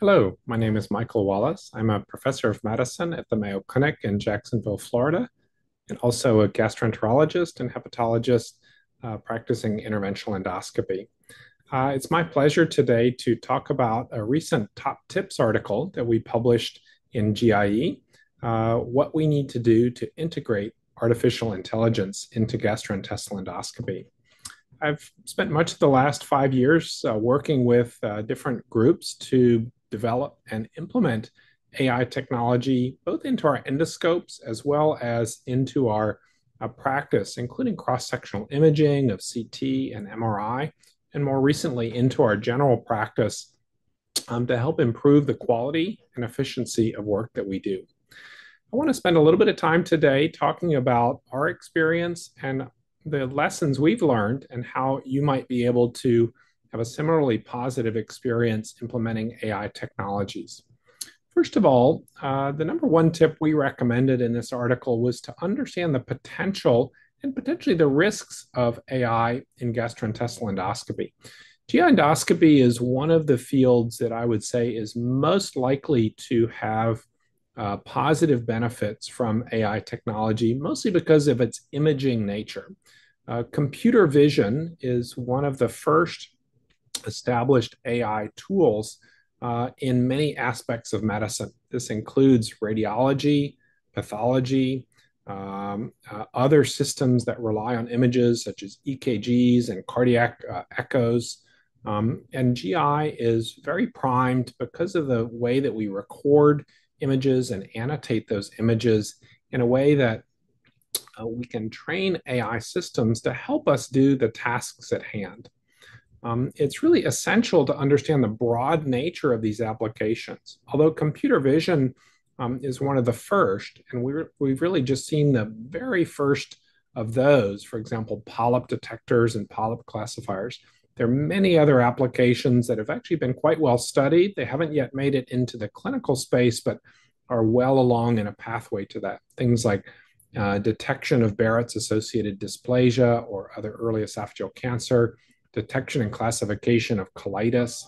Hello, my name is Michael Wallace. I'm a professor of medicine at the Mayo Clinic in Jacksonville, Florida, and also a gastroenterologist and hepatologist practicing interventional endoscopy. It's my pleasure today to talk about a recent top tips article that we published in GIE, what we need to do to integrate artificial intelligence into gastrointestinal endoscopy. I've spent much of the last 5 years working with different groups to develop and implement AI technology, both into our endoscopes as well as into our practice, including cross sectional imaging of CT and MRI, and more recently into our general practice to help improve the quality and efficiency of work that we do. I want to spend a little bit of time today talking about our experience and the lessons we've learned and how you might be able to have a similarly positive experience implementing AI technologies. First of all, the number one tip we recommended in this article was to understand the potential and potentially the risks of AI in gastrointestinal endoscopy. GI endoscopy is one of the fields that I would say is most likely to have positive benefits from AI technology, mostly because of its imaging nature. Computer vision is one of the first established AI tools in many aspects of medicine. This includes radiology, pathology, other systems that rely on images such as EKGs and cardiac echoes. And GI is very primed because of the way that we record images and annotate those images in a way that we can train AI systems to help us do the tasks at hand. It's really essential to understand the broad nature of these applications. Although computer vision is one of the first, and we've really just seen the very first of those, for example, polyp detectors and polyp classifiers. There are many other applications that have actually been quite well studied. They haven't yet made it into the clinical space, but are well along in a pathway to that. Things like detection of Barrett's associated dysplasia or other early esophageal cancer, detection and classification of colitis,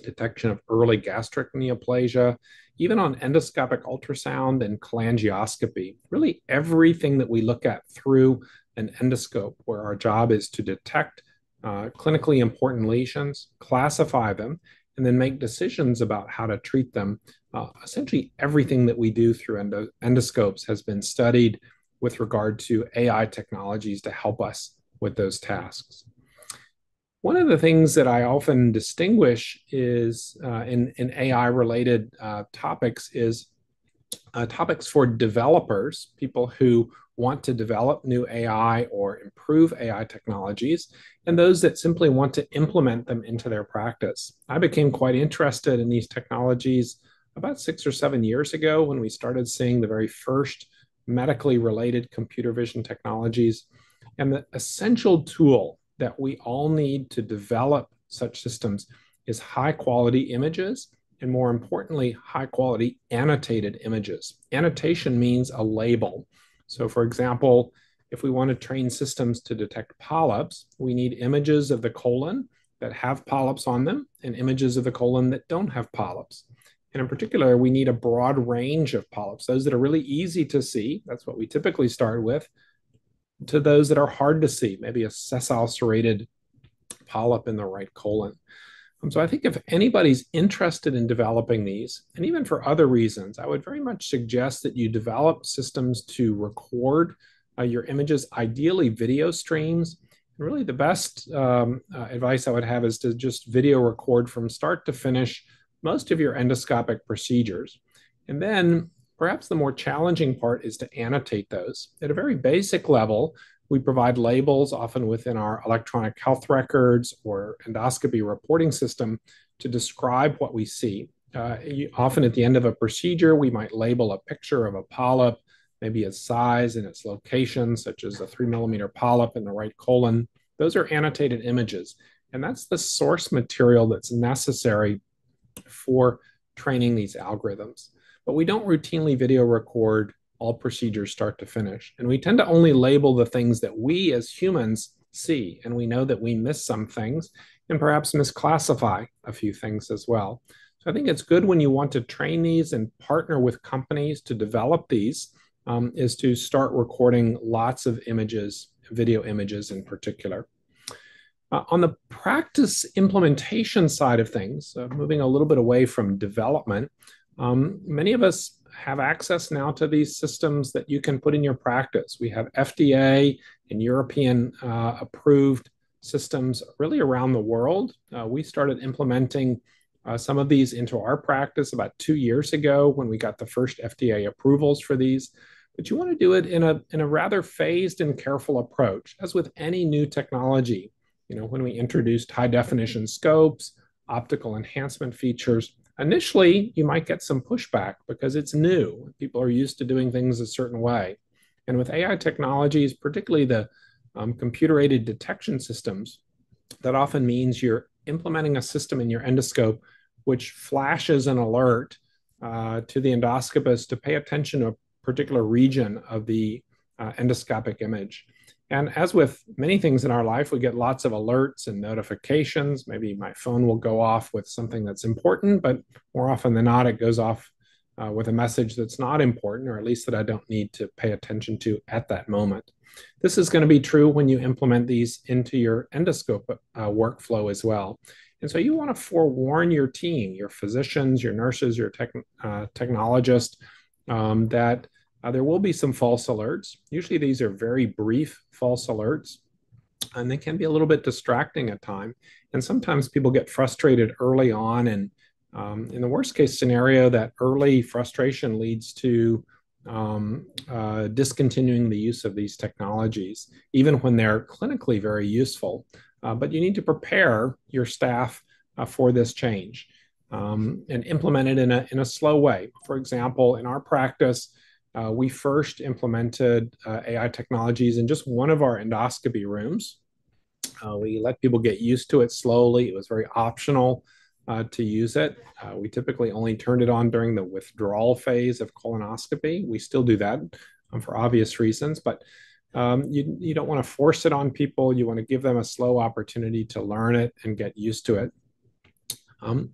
detection of early gastric neoplasia, even on endoscopic ultrasound and cholangioscopy. Really, everything that we look at through an endoscope, where our job is to detect clinically important lesions, classify them, and then make decisions about how to treat them. Essentially, everything that we do through endoscopes has been studied with regard to AI technologies to help us with those tasks. One of the things that I often distinguish is in AI-related topics is topics for developers, people who want to develop new AI or improve AI technologies, and those that simply want to implement them into their practice. I became quite interested in these technologies about 6 or 7 years ago when we started seeing the very first medically related computer vision technologies. And the essential tool that we all need to develop such systems is high quality images, and more importantly, high quality annotated images. Annotation means a label. So, for example, if we want to train systems to detect polyps, we need images of the colon that have polyps on them and images of the colon that don't have polyps. And in particular, we need a broad range of polyps, those that are really easy to see. That's what we typically start with, to those that are hard to see, maybe a sessile serrated polyp in the right colon. So I think if anybody's interested in developing these, and even for other reasons, I would very much suggest that you develop systems to record your images, ideally video streams. And really the best advice I would have is to just video record from start to finish most of your endoscopic procedures. And then perhaps the more challenging part is to annotate those. At a very basic level, we provide labels, often within our electronic health records or endoscopy reporting system, to describe what we see. Often at the end of a procedure, we might label a picture of a polyp, maybe its size and its location, such as a 3 millimeter polyp in the right colon. Those are annotated images. And that's the source material that's necessary for training these algorithms. But we don't routinely video record all procedures start to finish. And we tend to only label the things that we as humans see. And we know that we miss some things. and perhaps misclassify a few things as well. So I think it's good when you want to train these and partner with companies to develop these, is to start recording lots of images, video images in particular. On the practice implementation side of things, moving a little bit away from development, many of us have access now to these systems that you can put in your practice. We have FDA and European approved systems really around the world. We started implementing some of these into our practice about 2 years ago when we got the first FDA approvals for these. But you want to do it in a rather phased and careful approach, as with any new technology. When we introduced high definition scopes, optical enhancement features, initially you might get some pushback because it's new. People are used to doing things a certain way. And with AI technologies, particularly the computer-aided detection systems, that often means you're implementing a system in your endoscope which flashes an alert to the endoscopist to pay attention to a particular region of the endoscopic image. And as with many things in our life, we get lots of alerts and notifications. Maybe my phone will go off with something that's important, but more often than not, it goes off with a message that's not important, or at least that I don't need to pay attention to at that moment. This is going to be true when you implement these into your endoscope workflow as well. And so you want to forewarn your team, your physicians, your nurses, your technologists, that there will be some false alerts. Usually these are very brief false alerts, and they can be a little bit distracting at times. And sometimes people get frustrated early on, and in the worst case scenario, that early frustration leads to discontinuing the use of these technologies, even when they're clinically very useful. But you need to prepare your staff for this change and implement it in a slow way. For example, in our practice, we first implemented AI technologies in just one of our endoscopy rooms. We let people get used to it slowly. It was very optional to use it. We typically only turned it on during the withdrawal phase of colonoscopy. We still do that for obvious reasons, but you don't want to force it on people. You want to give them a slow opportunity to learn it and get used to it.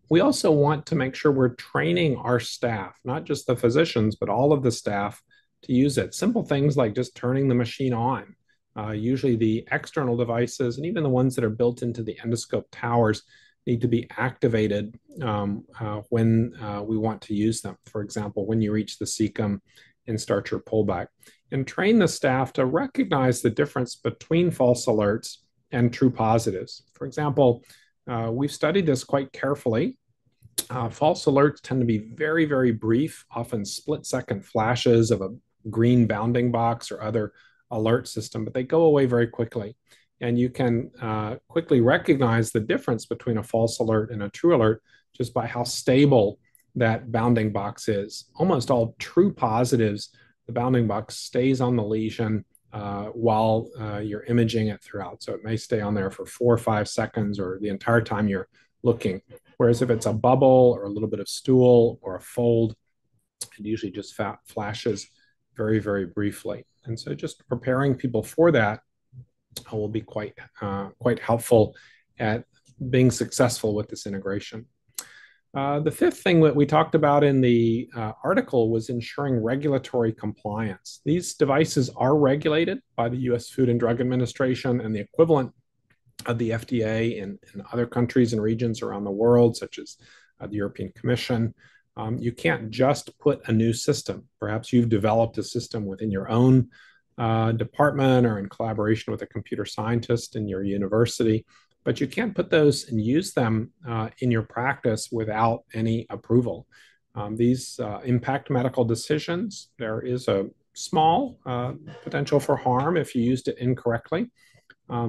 We also want to make sure we're training our staff, not just the physicians, but all of the staff to use it. Simple things like just turning the machine on. Usually the external devices and even the ones that are built into the endoscope towers need to be activated when we want to use them. For example, when you reach the cecum and start your pullback. And train the staff to recognize the difference between false alerts and true positives. For example, we've studied this quite carefully. False alerts tend to be very, very brief, often split-second flashes of a green bounding box or other alert system, but they go away very quickly. And you can quickly recognize the difference between a false alert and a true alert just by how stable that bounding box is. Almost all true positives, the bounding box stays on the lesion while you're imaging it throughout. So it may stay on there for 4 or 5 seconds or the entire time you're looking. Whereas if it's a bubble or a little bit of stool or a fold, it usually just flashes very, very briefly. And so just preparing people for that will be quite helpful at being successful with this integration. The fifth thing that we talked about in the article was ensuring regulatory compliance. These devices are regulated by the US Food and Drug Administration and the equivalent of the FDA in other countries and regions around the world, such as the European Commission. You can't just put a new system. Perhaps you've developed a system within your own department or in collaboration with a computer scientist in your university, but you can't put those and use them in your practice without any approval. These impact medical decisions. There is a small potential for harm if you used it incorrectly.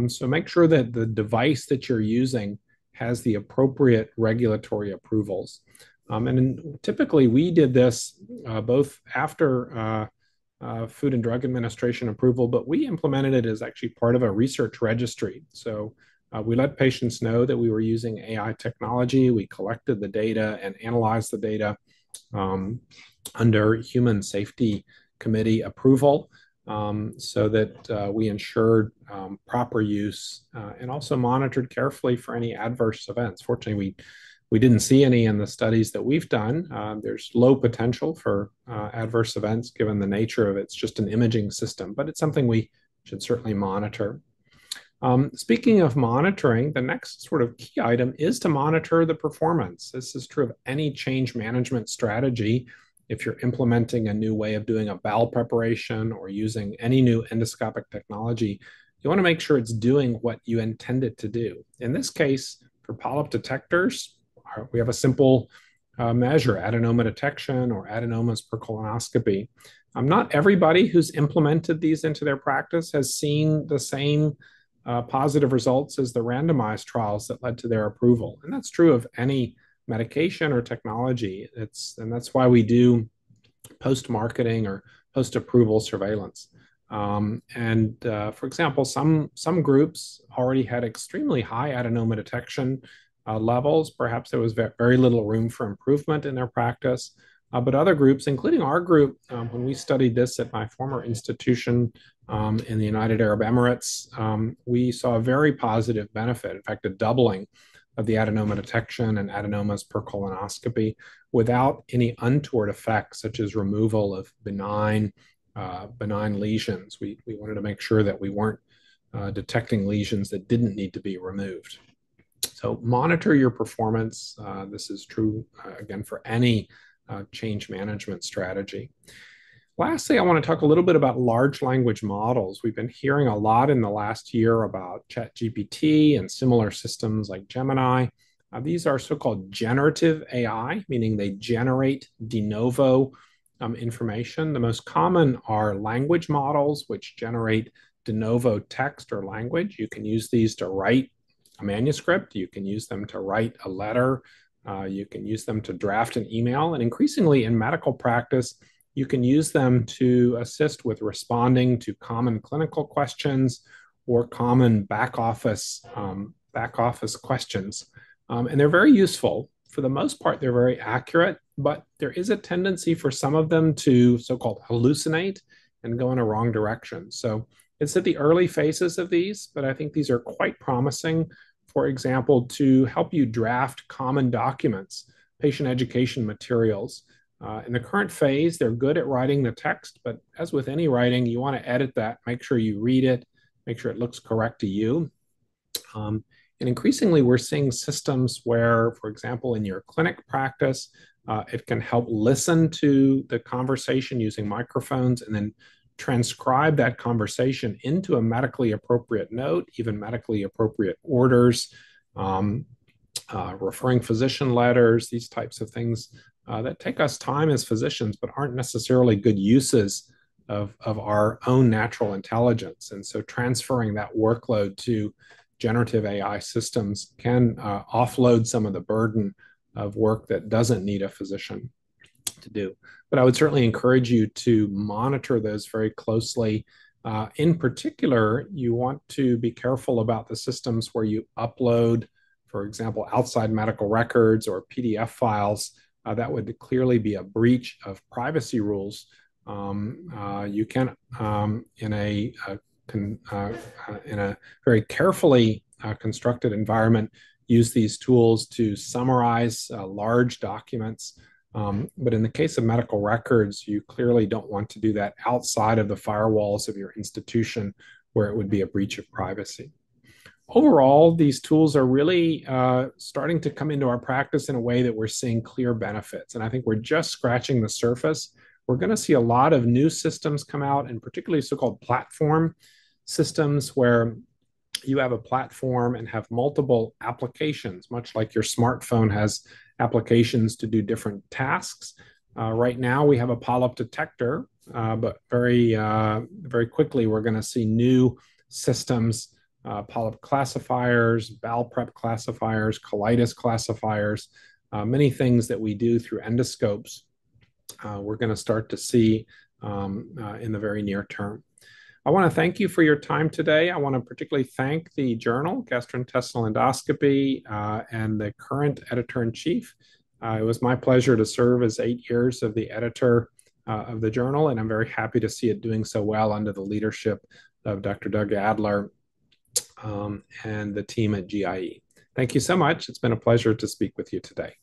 So make sure that the device that you're using has the appropriate regulatory approvals. And typically we did this both after Food and Drug Administration approval, but we implemented it as actually part of a research registry. So we let patients know that we were using AI technology. We collected the data and analyzed the data under Human Safety Committee approval. so that we ensured proper use and also monitored carefully for any adverse events. Fortunately, we didn't see any in the studies that we've done. There's low potential for adverse events given the nature of it's just an imaging system, but it's something we should certainly monitor. Speaking of monitoring, the next sort of key item is to monitor the performance. This is true of any change management strategy. If you're implementing a new way of doing a bowel preparation or using any new endoscopic technology, you want to make sure it's doing what you intend it to do. In this case, for polyp detectors, we have a simple measure, adenoma detection or adenomas per colonoscopy. Not everybody who's implemented these into their practice has seen the same positive results as the randomized trials that led to their approval. And that's true of any medication or technology. And that's why we do post-marketing or post-approval surveillance. For example, some groups already had extremely high adenoma detection levels. Perhaps there was very little room for improvement in their practice. But other groups, including our group, when we studied this at my former institution in the United Arab Emirates, we saw a very positive benefit, in fact, a doubling of the adenoma detection and adenomas per colonoscopy without any untoward effects, such as removal of benign lesions. We wanted to make sure that we weren't detecting lesions that didn't need to be removed. So monitor your performance. This is true, again, for any change management strategy. Lastly, I want to talk a little bit about large language models. We've been hearing a lot in the last year about ChatGPT and similar systems like Gemini. These are so-called generative AI, meaning they generate de novo information. The most common are language models, which generate de novo text or language. You can use these to write a manuscript. You can use them to write a letter. You can use them to draft an email. And increasingly in medical practice, you can use them to assist with responding to common clinical questions or common back office questions. And they're very useful. For the most part, they're very accurate, but there is a tendency for some of them to so-called hallucinate and go in a wrong direction. So it's at the early phases of these, but I think these are quite promising, for example, to help you draft common documents, patient education materials. In the current phase, they're good at writing the text, but as with any writing, you want to edit that, make sure you read it, make sure it looks correct to you. And increasingly, we're seeing systems where, for example, in your clinic practice, it can help listen to the conversation using microphones and then transcribe that conversation into a medically appropriate note, even medically appropriate orders, referring physician letters, these types of things that take us time as physicians, but aren't necessarily good uses of our own natural intelligence. And so transferring that workload to generative AI systems can offload some of the burden of work that doesn't need a physician to do. But I would certainly encourage you to monitor those very closely. In particular, you want to be careful about the systems where you upload, for example, outside medical records or PDF files. That would clearly be a breach of privacy rules. You can, in a very carefully constructed environment, use these tools to summarize large documents. But in the case of medical records, you clearly don't want to do that outside of the firewalls of your institution where it would be a breach of privacy. Overall, these tools are really starting to come into our practice in a way that we're seeing clear benefits. And I think we're just scratching the surface. We're going to see a lot of new systems come out, and particularly so-called platform systems where you have a platform and have multiple applications, much like your smartphone has applications to do different tasks. Right now, we have a polyp detector, but very quickly, we're going to see new systems, polyp classifiers, bowel prep classifiers, colitis classifiers, many things that we do through endoscopes. We're going to start to see in the very near term. I want to thank you for your time today. I want to particularly thank the journal, Gastrointestinal Endoscopy, and the current editor-in-chief. It was my pleasure to serve as 8 years of the editor of the journal, and I'm very happy to see it doing so well under the leadership of Dr. Doug Adler and the team at GIE. Thank you so much. It's been a pleasure to speak with you today.